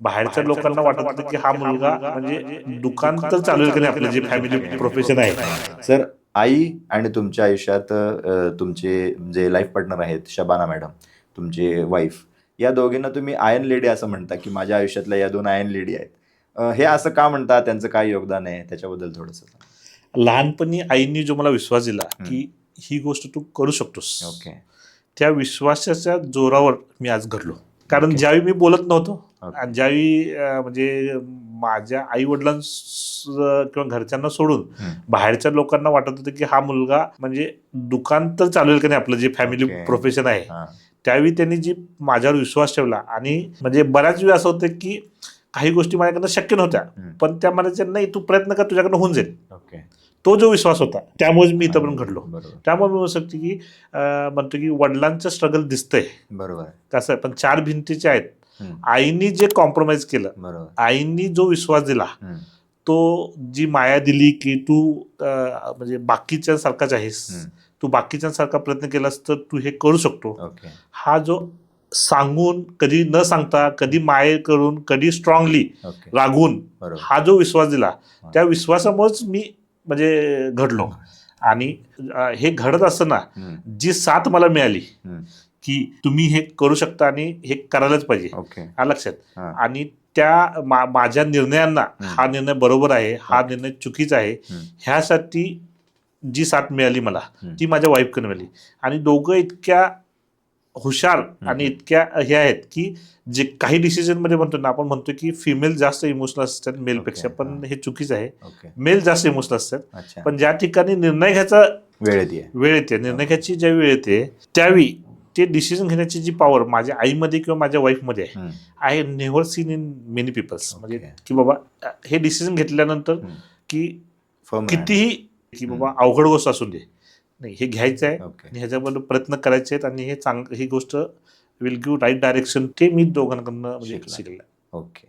बाहेरच्या लोकांना वाटत होतं की हा मुलगा म्हणजे दुकान तर चालू आहे की नाही आपलं जे फॅमिली प्रोफेशन आहे. सर, आई आणि तुमच्या आयुष्यात तुमचे जे लाईफ पार्टनर आहेत शबाना मॅडम, तुमचे वाईफ, या दोघींना तुम्ही आयर्न लेडी असं म्हणता की माझ्या आयुष्यातल्या या दोन आयर्न लेडी आहेत. हे असं का म्हणता? त्यांचं काय योगदान आहे त्याच्याबद्दल थोडंसं सांगा. लहानपणी आईनी जो मला विश्वास दिला की ही गोष्ट तू करू शकतोस, ओके. त्या विश्वासाच्या जोरावर मी आज घडलो. कारण ओके. ज्यावेळी मी बोलत नव्हतो ओके. आणि ज्यावेळी म्हणजे माझ्या आई किंवा घरच्यांना सोडून बाहेरच्या लोकांना वाटत होतं की हा मुलगा म्हणजे दुकान तर चालू आहे की नाही आपलं जे फॅमिली ओके. प्रोफेशन आहे, हां. त्यावेळी त्यांनी जी माझ्यावर विश्वास ठेवला. आणि म्हणजे बऱ्याच वेळ असं होतं की काही गोष्टी माझ्याकडनं शक्य नव्हत्या, पण त्या म्हणायच्या नाही तू प्रयत्न कर, तुझ्याकडनं होऊन जाईल. ओके. तो जो विश्वास होता त्यामुळे मी इथं पण घडलो. बरोबर. त्यामुळे मी म्हणू शकतो की म्हणतो की वडिलांचं स्ट्रगल दिसतंय बरोबर. कसं आहे, पण चार भिंतीचे आहेत. आईनी जे कॉम्प्रोमाइज केलं, बरोबर. आईनी जो विश्वास दिला, तो जी माया दिली की तू म्हणजे बाकीच्या आहेस, तू बाकीच्यांसारखा प्रयत्न केलास तर तू हे करू शकतो. ओके. हा जो सांगून, कधी न सांगता, कधी माये करून, कधी स्ट्रॉंगली ओके. रागून बरोबर. हा जो विश्वास दिला, त्या विश्वासामुळेच मी म्हणजे घडलो. आणि हे घडत असताना जी साथ मला मिळाली की तुम्ही हे करू शकता आणि हे करायलाच पाहिजे, ओके. हा लक्षात. आणि त्या माझ्या निर्णयांना हा निर्णय बरोबर आहे, हा निर्णय चुकीचा आहे, ह्यासाठी जी साथ मिळाली मला ती माझ्या वाईफकडे मिळाली. आणि दोघं इतक्या हुशार आणि इतक्या हे आहेत की जे काही डिसिजन मध्ये म्हणतो ना, आपण म्हणतो की फिमेल जास्त इमोशनल असतात मेलपेक्षा, पण हे चुकीचं आहे. मेल जास्त इमोशनल असतात, पण ज्या ठिकाणी निर्णय घ्यायचा वेळ येते, निर्णय घ्यायची ज्यावेळी वेळ येते, त्यावेळी ते डिसिजन घेण्याची जी पॉवर माझ्या आईमध्ये किंवा माझ्या वाईफमध्ये आहे, I have never seen in many peoples. म्हणजे की बाबा हे डिसिजन घेतल्यानंतर की कितीही की बाबा अवघड गोष्ट असू दे, नाही हे घ्यायचं आहे आणि ह्याच्याबद्दल प्रयत्न करायचे आहेत आणि हे ही गोष्ट विल गिव्ह राईट डायरेक्शन, ते मी दोघांकडनं म्हणजे शिकलेलं. ओके.